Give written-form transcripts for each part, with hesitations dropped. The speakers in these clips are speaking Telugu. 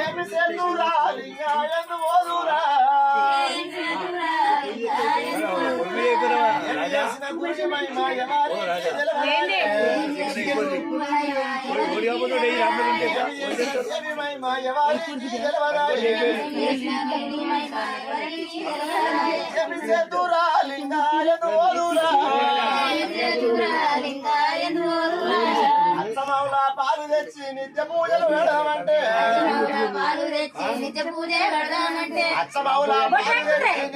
ఏమి సెల్లురా లింగాయను ఓదురా చేసిన గురి మహిమ ఎవరికి తెలవదా సెల్లురా లింగాయను ఓదురా అచ్చమౌలా పాలు తెచ్చి నిత్య పూజలు పెడదామంటే అచ్చమౌలా పాలు తెచ్చి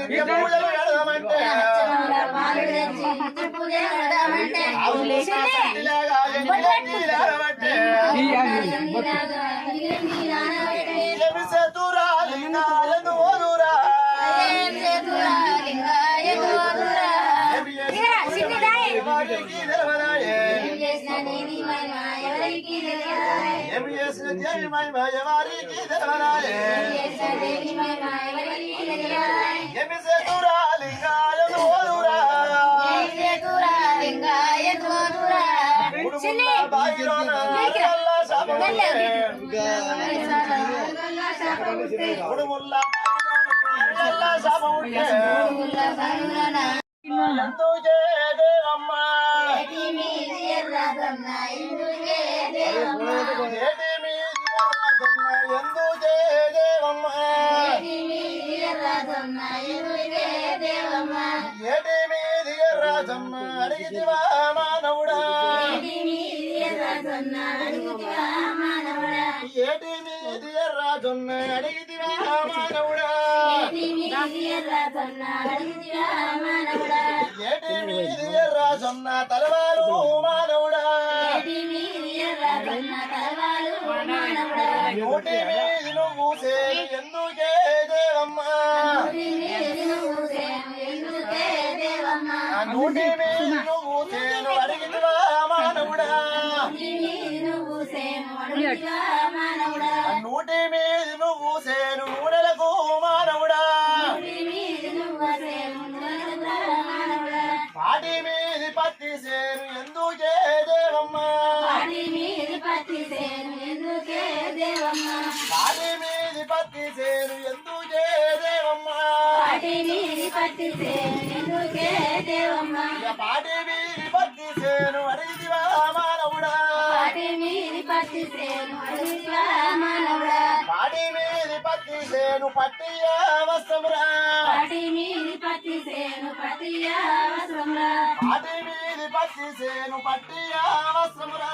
నిత్య పూజలు పెడదామంటే సెతురా లింగాయను ఓదురా ఎవరికి తెలవదాయే ఏమి చేసిన దేవి మహిమ ఎవరికి తెలవదాయే ఏమి సెతురా లింగాయను ఓదురా బాగిరోన ఉడుముల్లా దేవమ్మ ఎందు దేవమ్మ ఏటి మీది రాజమ్మ అడిగితివా మానవుడా ఏటి మీది రాజన్న అడిగితివా మానవుడా ఏటి మీది రాజన్న తలవారు మానవుడా నోటి మీది నువ్వు సేను ఎందుకే దేవమ్మ నోటి మీది నువ్వు సేను అడిగితివా మానవుడా నోటి మీది నువ్వు సేను నూనెలకు మానవుడా పాటి మీది పత్తి సేను ఎందుకే దేవమ్మ పాటి మీది పత్తి సేను ఎందుకే దేవమ్మ పాటి మీది పత్తి సేను అడిగితివా మానవుడా పాటి మీది పత్తి సేను పట్టియా వస్త్రమురా పాటి మీది పత్తి సేను పట్టియా వస్త్రమురా